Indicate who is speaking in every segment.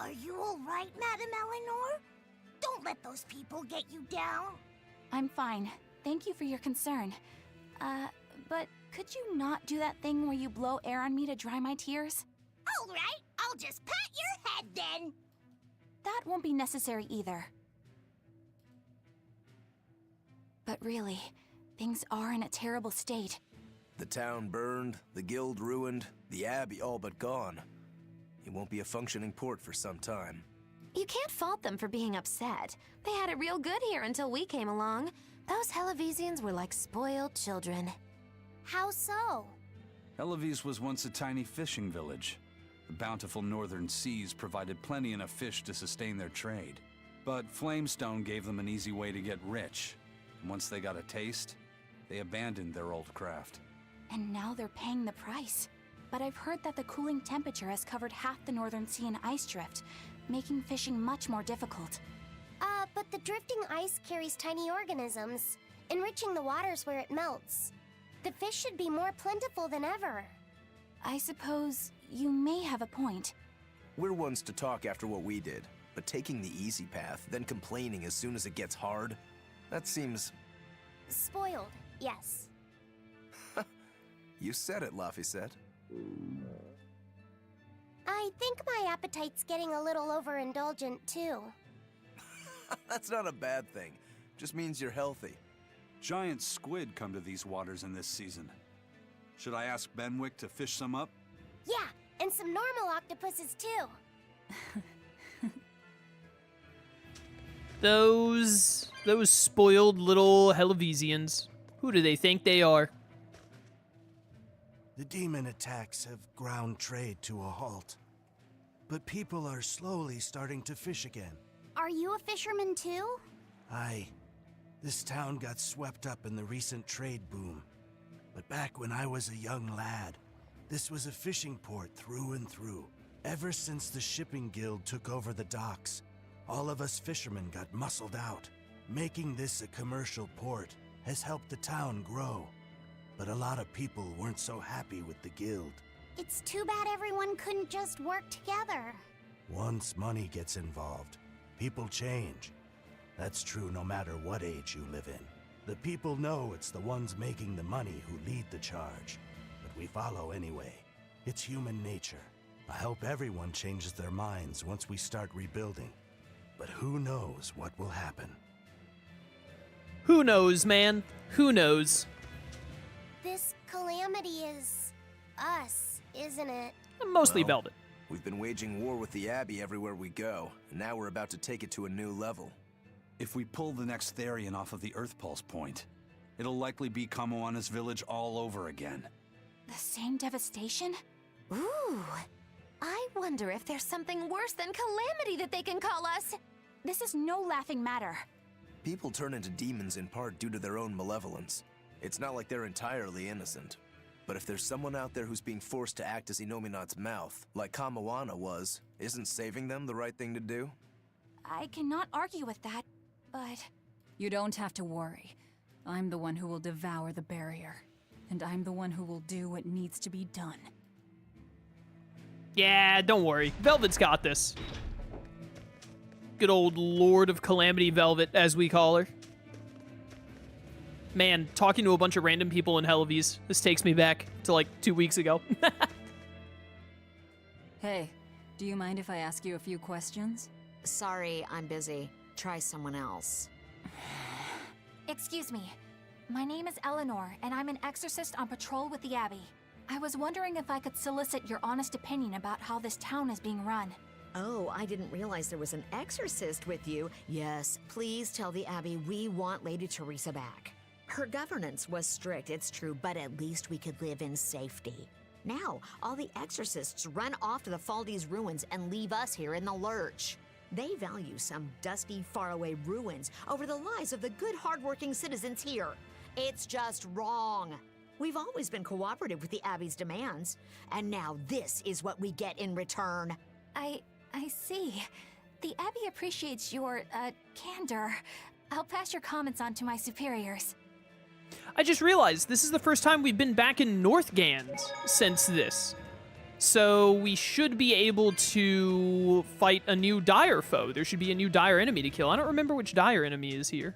Speaker 1: Are you all right, Madam Eleanor? Don't let those people get you down.
Speaker 2: I'm fine. Thank you for your concern. But could you not do that thing where you blow air on me to dry my tears?
Speaker 1: All right, I'll just pat your head then.
Speaker 2: That won't be necessary either. But really, things are in a terrible state.
Speaker 3: The town burned, the guild ruined, the abbey all but gone. It won't be a functioning port for some time.
Speaker 4: You can't fault them for being upset. They had it real good here until we came along. Those Hellavesians were like spoiled children.
Speaker 1: How so?
Speaker 5: Helaves was once a tiny fishing village. The bountiful northern seas provided plenty enough fish to sustain their trade. But Flamestone gave them an easy way to get rich. And once they got a taste, they abandoned their old craft.
Speaker 2: And now they're paying the price. But I've heard that the cooling temperature has covered half the northern sea in ice drift, making fishing much more difficult.
Speaker 1: But the drifting ice carries tiny organisms, enriching the waters where it melts. The fish should be more plentiful than ever.
Speaker 2: I suppose you may have a point.
Speaker 3: We're ones to talk after what we did, but taking the easy path, then complaining as soon as it gets hard, that seems...
Speaker 1: Spoiled, yes.
Speaker 3: You said it, Laphicet.
Speaker 1: I think my appetite's getting a little overindulgent, too.
Speaker 3: That's not a bad thing. Just means you're healthy.
Speaker 5: Giant squid come to these waters in this season. Should I ask Benwick to fish some up?
Speaker 1: Yeah, and some normal octopuses, too.
Speaker 6: Those spoiled little Hellavesians. Who do they think they are?
Speaker 7: The demon attacks have ground trade to a halt. But people are slowly starting to fish again.
Speaker 1: Are you a fisherman, too?
Speaker 7: Aye. This town got swept up in the recent trade boom. But back when I was a young lad, this was a fishing port through and through. Ever since the shipping guild took over the docks, all of us fishermen got muscled out. Making this a commercial port has helped the town grow. But a lot of people weren't so happy with the guild.
Speaker 1: It's too bad everyone couldn't just work together.
Speaker 7: Once money gets involved, people change. That's true no matter what age you live in. The people know it's the ones making the money who lead the charge. But we follow anyway. It's human nature. I hope everyone changes their minds once we start rebuilding. But who knows what will happen?
Speaker 6: Who knows, man? Who knows?
Speaker 1: This calamity is... us, isn't it?
Speaker 6: Mostly
Speaker 3: Well,
Speaker 6: Velvet.
Speaker 3: We've been waging war with the abbey everywhere we go, and now we're about to take it to a new level.
Speaker 5: If we pull the next Therion off of the Earth Pulse point, it'll likely be Kamoana's village all over again.
Speaker 2: The same devastation?
Speaker 4: Ooh, I wonder if there's something worse than calamity that they can call us.
Speaker 2: This is no laughing matter.
Speaker 3: People turn into demons in part due to their own malevolence. It's not like they're entirely innocent. But if there's someone out there who's being forced to act as Inominat's mouth, like Kamoana was, isn't saving them the right thing to do?
Speaker 2: I cannot argue with that, but...
Speaker 8: You don't have to worry. I'm the one who will devour the barrier. And I'm the one who will do what needs to be done.
Speaker 6: Yeah, don't worry. Velvet's got this. Good old Lord of Calamity Velvet, as we call her. Man, talking to a bunch of random people in Hellaves, this takes me back to like 2 weeks ago.
Speaker 8: Hey, do you mind if I ask you a few questions?
Speaker 4: Sorry, I'm busy. Try someone else.
Speaker 2: Excuse me. My name is Eleanor, and I'm an exorcist on patrol with the Abbey. I was wondering if I could solicit your honest opinion about how this town is being run.
Speaker 4: Oh, I didn't realize there was an exorcist with you. Yes, please tell the Abbey we want Lady Teresa back. Her governance was strict, it's true, but at least we could live in safety. Now, all the exorcists run off to the Faldi's ruins and leave us here in the lurch. They value some dusty, faraway ruins over the lives of the good, hardworking citizens here. It's just wrong. We've always been cooperative with the Abbey's demands, and now this is what we get in return.
Speaker 2: I see. The Abbey appreciates your, candor. I'll pass your comments on to my superiors.
Speaker 6: I just realized this is the first time we've been back in Northgans since this. So we should be able to fight a new dire foe. There should be a new dire enemy to kill. I don't remember which dire enemy is here.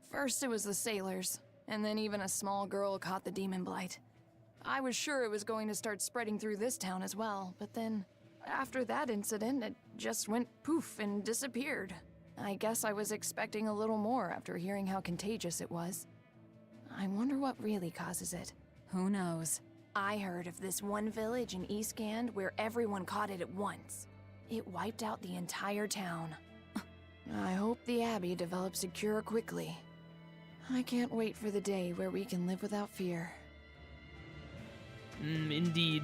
Speaker 8: First it was the sailors, and then even a small girl caught the demon blight. I was sure it was going to start spreading through this town as well, but then, after that incident, it just went poof and disappeared. I guess I was expecting a little more after hearing how contagious it was. I wonder what really causes it.
Speaker 2: Who knows?
Speaker 8: I heard of this one village in Eastgand where everyone caught it at once. It wiped out the entire town. I hope the Abbey develops a cure quickly. I can't wait for the day where we can live without fear.
Speaker 6: Indeed.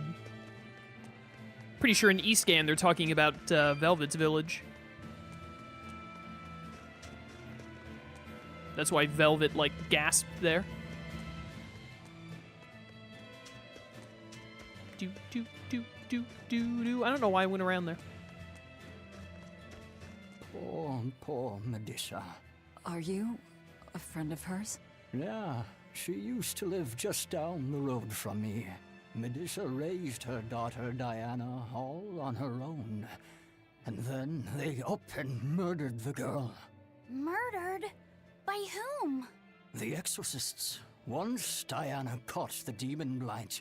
Speaker 6: Pretty sure in Eastgand they're talking about Velvet's village. That's why Velvet, like, gasped there. Do. I don't know why I went around there.
Speaker 9: Poor Medissa.
Speaker 8: Are you a friend of hers?
Speaker 9: Yeah, she used to live just down the road from me. Medissa raised her daughter Diana all on her own. And then they up and murdered the girl.
Speaker 2: Murdered? By whom?
Speaker 9: The exorcists. Once Diana caught the demon blight,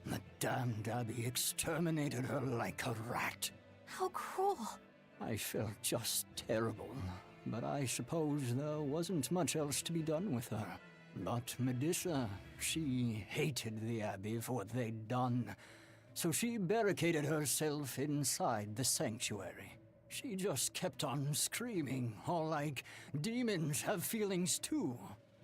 Speaker 9: the damned Abbey exterminated her like a rat.
Speaker 2: How cruel.
Speaker 9: I felt just terrible, but I suppose there wasn't much else to be done with her. But Medissa, she hated the Abbey for what they'd done, so she barricaded herself inside the sanctuary. She just kept on screaming, all like, demons have feelings too.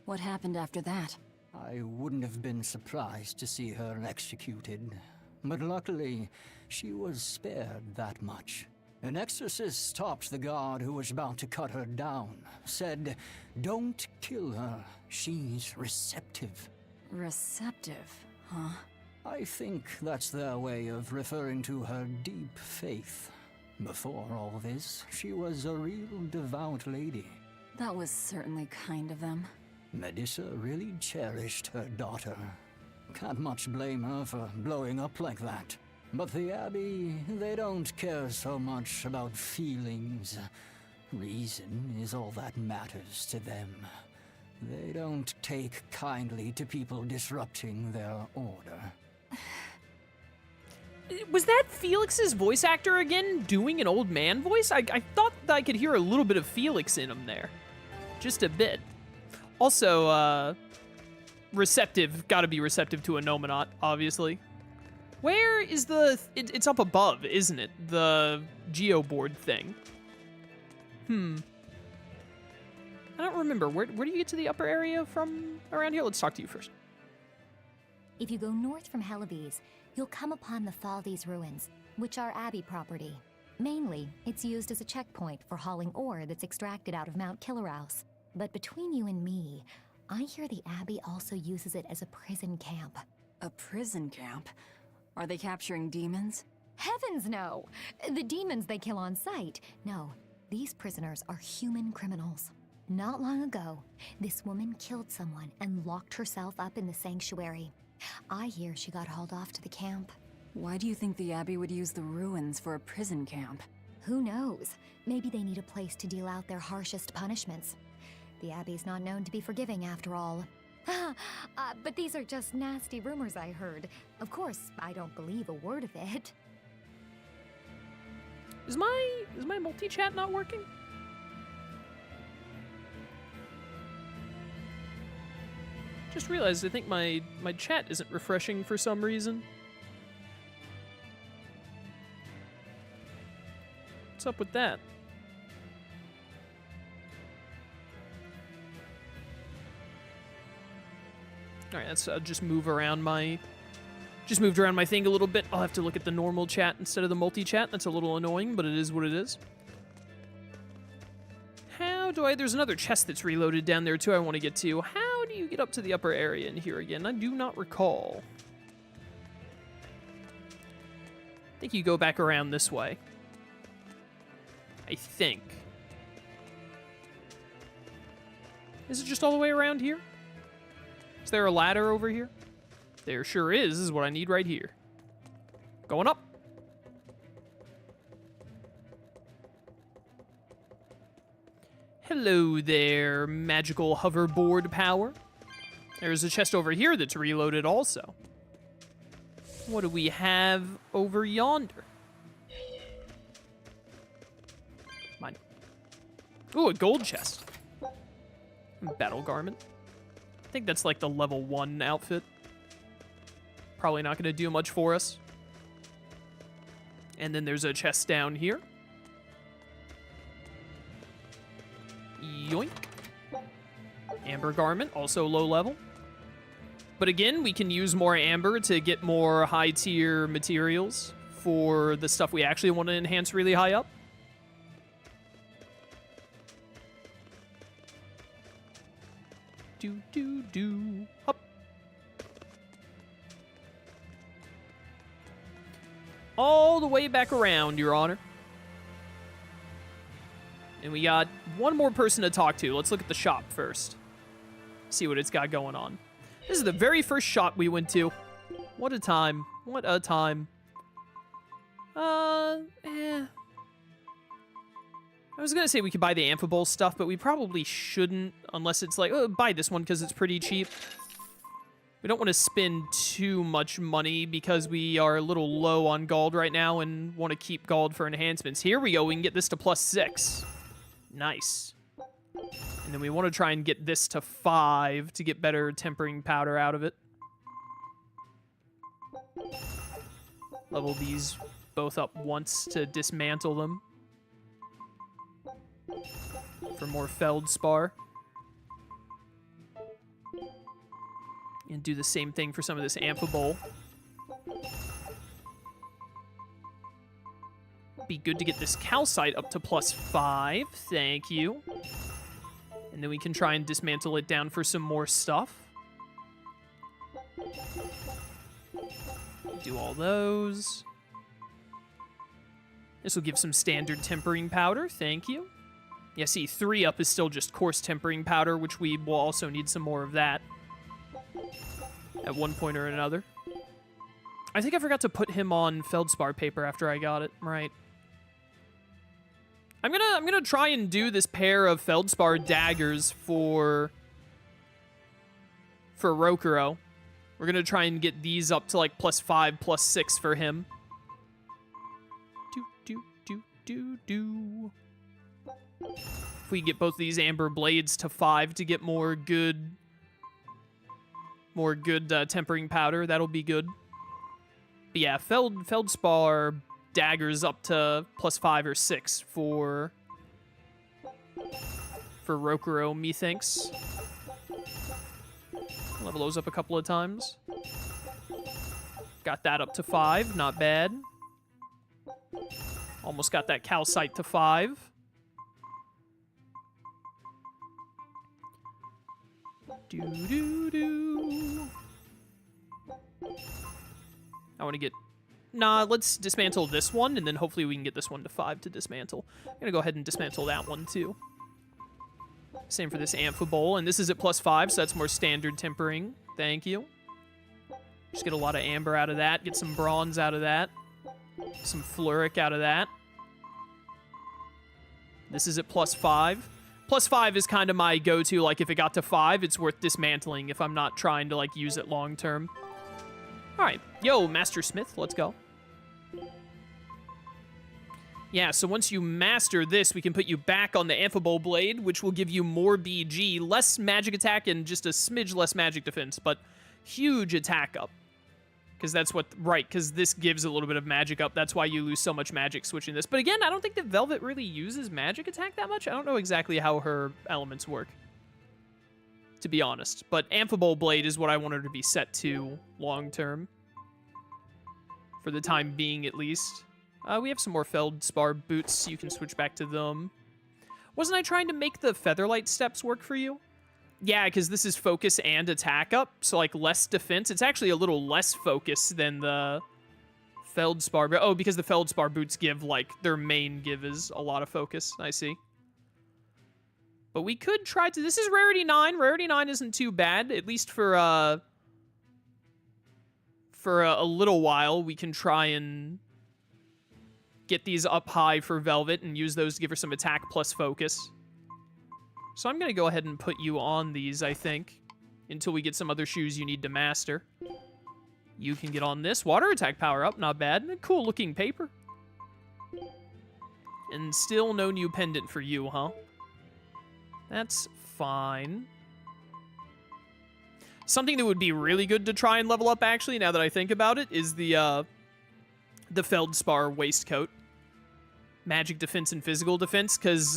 Speaker 8: What happened after that?
Speaker 9: I wouldn't have been surprised to see her executed, but luckily, she was spared that much. An exorcist stopped the guard who was about to cut her down, said, "Don't kill her, she's receptive."
Speaker 8: Receptive, huh?
Speaker 9: I think that's their way of referring to her deep faith. Before all this, she was a real devout lady.
Speaker 8: That was certainly kind of them.
Speaker 9: Medissa really cherished her daughter. Can't much blame her for blowing up like that. But the Abbey, they don't care so much about feelings. Reason is all that matters to them. They don't take kindly to people disrupting their order.
Speaker 6: Was that Felix's voice actor again doing an old man voice? I thought that I could hear a little bit of Felix in him there. Just a bit. Also, receptive. Gotta be receptive to a Nominat, obviously. Where is the... It's up above, isn't it? The geoboard thing. I don't remember. Where do you get to the upper area from around here? Let's talk to you first.
Speaker 10: If you go north from Hellebes, you'll come upon the Faldes ruins, which are Abbey property. Mainly, it's used as a checkpoint for hauling ore that's extracted out of Mount Killerhouse. But between you and me, I hear the Abbey also uses it as a prison camp.
Speaker 8: A prison camp? Are they capturing demons?
Speaker 10: Heavens no! The demons they kill on sight. No, these prisoners are human criminals. Not long ago, this woman killed someone and locked herself up in the sanctuary. I hear she got hauled off to the camp.
Speaker 8: Why do you think the Abbey would use the ruins for a prison camp?
Speaker 10: Who knows? Maybe they need a place to deal out their harshest punishments. The Abbey's not known to be forgiving after all. But these are just nasty rumors I heard. Of course, I don't believe a word of it.
Speaker 6: Is my multi-chat not working? Just realized I think my chat isn't refreshing for some reason. What's up with that? All right, let's just move around my... Just moved around my thing a little bit. I'll have to look at the normal chat instead of the multi-chat. That's a little annoying, but it is what it is. How do I... There's another chest that's reloaded down there, too, I want to get to. How do you get up to the upper area in here again? I do not recall. I think you go back around this way. I think. Is it just all the way around here? Is there a ladder over here? There sure is. This is what I need right here. Going up. Hello there, magical hoverboard power. There's a chest over here that's reloaded also. What do we have over yonder? Mine. Ooh, a gold chest. Battle garment. I think that's like the level 1 outfit. Probably not going to do much for us. And then there's a chest down here. Yoink. Amber garment, also low level. But again, we can use more amber to get more high tier materials for the stuff we actually want to enhance really high up. Do. Up. All the way back around, Your Honor. And we got one more person to talk to. Let's look at the shop first. See what it's got going on. This is the very first shop we went to. What a time. What a time. I was gonna say we could buy the Amphibole stuff, but we probably shouldn't unless it's like, oh, buy this one because it's pretty cheap. We don't want to spend too much money because we are a little low on gold right now and want to keep gold for enhancements. Here we go. We can get this to +6. Nice. And then we want to try and get this to 5 to get better tempering powder out of it. Level these both up once to dismantle them. For more feldspar. And do the same thing for some of this amphibole. Be good to get this calcite up to +5. Thank you. And then we can try and dismantle it down for some more stuff. Do all those. This will give some standard tempering powder. Thank you. Yeah, see, 3 up is still just coarse tempering powder, which we will also need some more of that at one point or another. I think I forgot to put him on feldspar paper after I got it. Right. I'm gonna try and do this pair of feldspar daggers for Rokuro. We're gonna try and get these up to like +5, +6 for him. Do. If we get both these amber blades to 5 to get more good tempering powder, that'll be good. But yeah, feldspar daggers up to +5 or 6 for Rokuro, methinks. Level those up a couple of times. Got that up to 5, not bad. Almost got that calcite to 5. Do. I want to get... Nah, let's dismantle this one, and then hopefully we can get this one to 5 to dismantle. I'm going to go ahead and dismantle that one, too. Same for this amphibole, and this is at +5, so that's more standard tempering. Thank you. Just get a lot of amber out of that, get some bronze out of that, some fluoric out of that. This is at +5. +5 is kind of my go-to, like if it got to 5, it's worth dismantling if I'm not trying to like use it long-term. Alright, yo, Master Smith, let's go. Yeah, so once you master this, we can put you back on the Amphibole Blade, which will give you more BG, less magic attack, and just a smidge less magic defense, but huge attack up. Because that's what, right, because this gives a little bit of magic up. That's why you lose so much magic switching this. But again, I don't think that Velvet really uses magic attack that much. I don't know exactly how her elements work, to be honest. But Amphibole Blade is what I want her to be set to long-term. For the time being, at least. We have some more Feldspar boots. You can switch back to them. Wasn't I trying to make the Featherlight steps work for you? Yeah, because this is focus and attack up, so like less defense. It's actually a little less focus than the Feldspar. Oh, because the Feldspar boots give, like, their main give is a lot of focus. I see. But we could try to... This is Rarity 9. Rarity 9 isn't too bad, at least for for a little while, we can try and get these up high for Velvet and use those to give her some attack plus focus. So I'm going to go ahead and put you on these, I think, until we get some other shoes you need to master. You can get on this. Water attack power up, not bad. And a cool looking paper. And still no new pendant for you, huh? That's fine. Something that would be really good to try and level up, actually, now that I think about it, is the Feldspar waistcoat. Magic defense and physical defense, because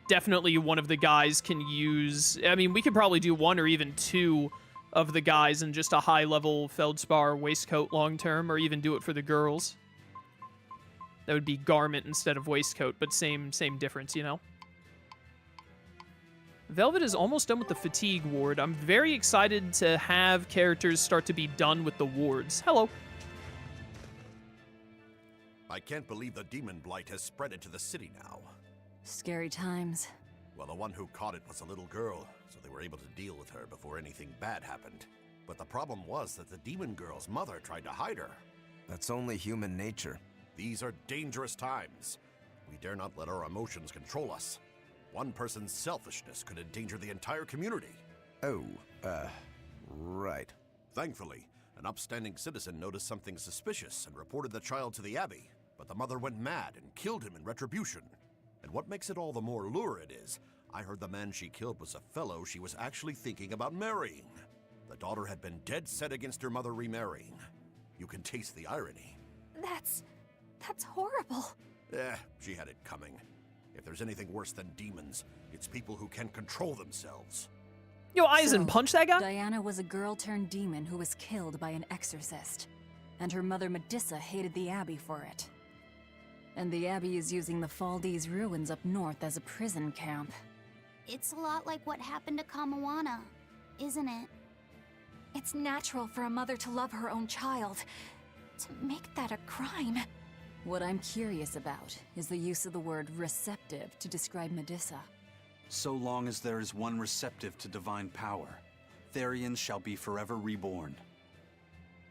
Speaker 6: definitely one of the guys can use... I mean, we could probably do one or even two of the guys in just a high-level Feldspar waistcoat long-term, or even do it for the girls. That would be garment instead of waistcoat, but same difference, you know? Velvet is almost done with the fatigue ward. I'm very excited to have characters start to be done with the wards. Hello.
Speaker 11: I can't believe the demon blight has spread into the city now.
Speaker 8: Scary times.
Speaker 11: Well, the one who caught it was a little girl, so they were able to deal with her before anything bad happened. But the problem was that the demon girl's mother tried to hide her.
Speaker 3: That's only human nature.
Speaker 11: These are dangerous times. We dare not let our emotions control us. One person's selfishness could endanger the entire community.
Speaker 3: Oh, right.
Speaker 11: Thankfully, an upstanding citizen noticed something suspicious and reported the child to the Abbey, but the mother went mad and killed him in retribution. And what makes it all the more lurid is, I heard the man she killed was a fellow she was actually thinking about marrying. The daughter had been dead set against her mother remarrying. You can taste the irony.
Speaker 2: That's horrible.
Speaker 11: She had it coming. If there's anything worse than demons, it's people who can't control themselves.
Speaker 6: Yo, Eisen, punch that guy?
Speaker 12: Diana was a girl turned demon who was killed by an exorcist. And her mother Medissa hated the Abbey for it. And the Abbey is using the Faldi's ruins up north as a prison camp.
Speaker 1: It's a lot like what happened to Kamawana, isn't it?
Speaker 2: It's natural for a mother to love her own child. To make that a crime.
Speaker 12: What I'm curious about is the use of the word receptive to describe Medissa.
Speaker 5: So long as there is one receptive to divine power, Therion shall be forever reborn.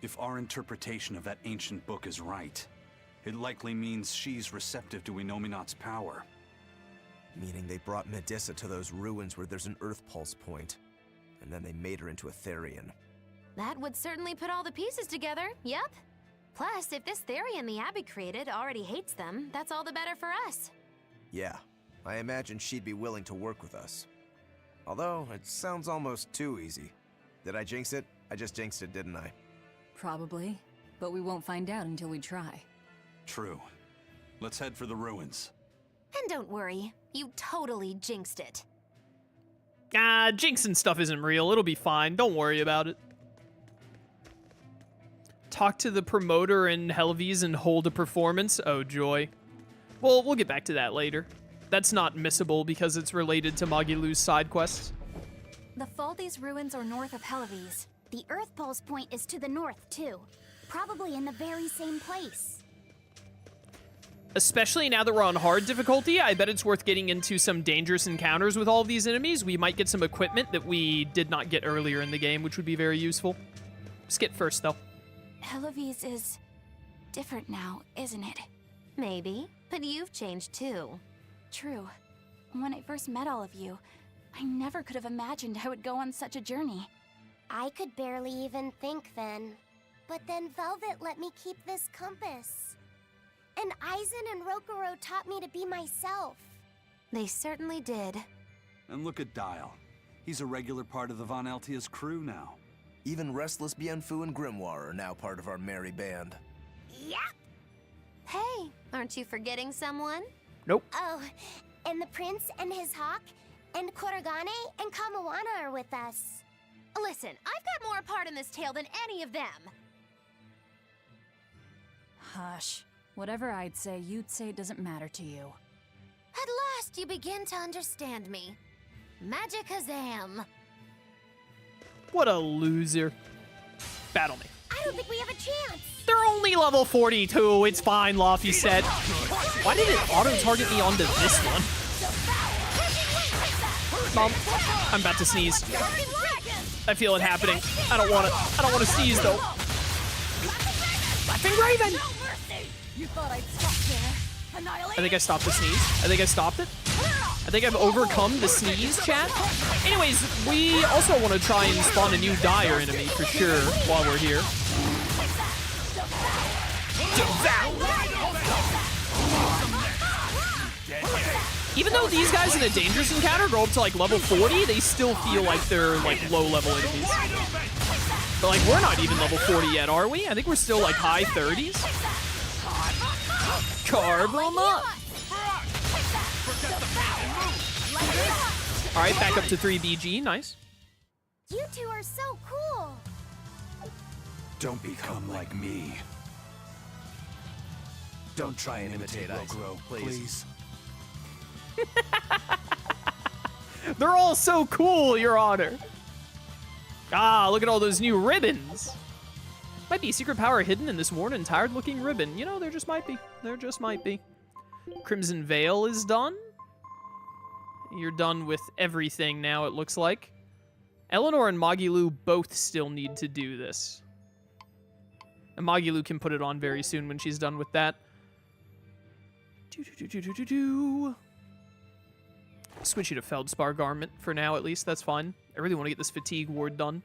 Speaker 5: If our interpretation of that ancient book is right, it likely means she's receptive to Inominat's power.
Speaker 3: Meaning they brought Medissa to those ruins where there's an Earth Pulse point, and then they made her into a Therion.
Speaker 13: That would certainly put all the pieces together, yep. Plus, if this Therion the Abbey created already hates them, that's all the better for us.
Speaker 3: Yeah, I imagine she'd be willing to work with us. Although, it sounds almost too easy. Did I jinx it? I just jinxed it, didn't I?
Speaker 12: Probably, but we won't find out until we try.
Speaker 5: True. Let's head for the ruins.
Speaker 13: And don't worry, you totally jinxed it.
Speaker 6: Jinxing stuff isn't real. It'll be fine. Don't worry about it. Talk to the promoter in Helvies and hold a performance. Oh, joy. Well, we'll get back to that later. That's not missable because it's related to Magilu's side quests.
Speaker 2: The Faldi's ruins are north of Helvies.
Speaker 1: The Earth Pulse point is to the north, too. Probably in the very same place.
Speaker 6: Especially now that we're on hard difficulty, I bet it's worth getting into some dangerous encounters with all of these enemies. We might get some equipment that we did not get earlier in the game, which would be very useful. Skip first, though.
Speaker 2: Helvies is different now, isn't it?
Speaker 13: Maybe, but you've changed too.
Speaker 2: True. When I first met all of you, I never could have imagined I would go on such a journey.
Speaker 1: I could barely even think then. But then Velvet let me keep this compass. And Eisen and Rokuro taught me to be myself.
Speaker 13: They certainly did.
Speaker 5: And look at Dial. He's a regular part of the Von Altia's crew now.
Speaker 3: Even Restless Bienfu and Grimoire are now part of our merry band.
Speaker 1: Yep.
Speaker 13: Hey, aren't you forgetting someone?
Speaker 6: Nope.
Speaker 1: Oh, and the prince and his hawk, and Korogane and Kamawana are with us.
Speaker 13: Listen, I've got more part in this tale than any of them.
Speaker 12: Hush. Whatever I'd say, you'd say it doesn't matter to you.
Speaker 13: At last you begin to understand me. Magic Kazam.
Speaker 6: What a loser. Battle me.
Speaker 1: I don't think we have a chance.
Speaker 6: They're only level 42. It's fine, Lofty said. Why did it auto-target me onto this one? Mom, I'm about to sneeze. I feel it happening. I don't want it. I don't want to sneeze, though. Left Graven!
Speaker 12: No mercy! You thought I'd stop there? Annihilate.
Speaker 6: I think I stopped the sneeze. I think I stopped it. I think I've overcome the sneeze, chat. Anyways, we also want to try and spawn a new dire enemy for sure while we're here. Even though these guys in a dangerous encounter go up to like level 40, they still feel like they're like low level enemies. But like we're not even level 40 yet, are we? I think we're still like high 30s. Carve them up. All right, back up to 3 BG. Nice.
Speaker 1: You two are so cool.
Speaker 5: Don't become like me.
Speaker 3: Don't try and imitate Rokuro, please.
Speaker 6: They're all so cool, Your Honor. Ah, look at all those new ribbons. Might be a secret power hidden in this worn and tired-looking ribbon. You know, there just might be. There just might be. Crimson Veil is done. You're done with everything now, it looks like. Eleanor and Magilu both still need to do this. And Magilu can put it on very soon when she's done with that. Switch you to Feldspar Garment for now, at least. That's fine. I really want to get this Fatigue Ward done.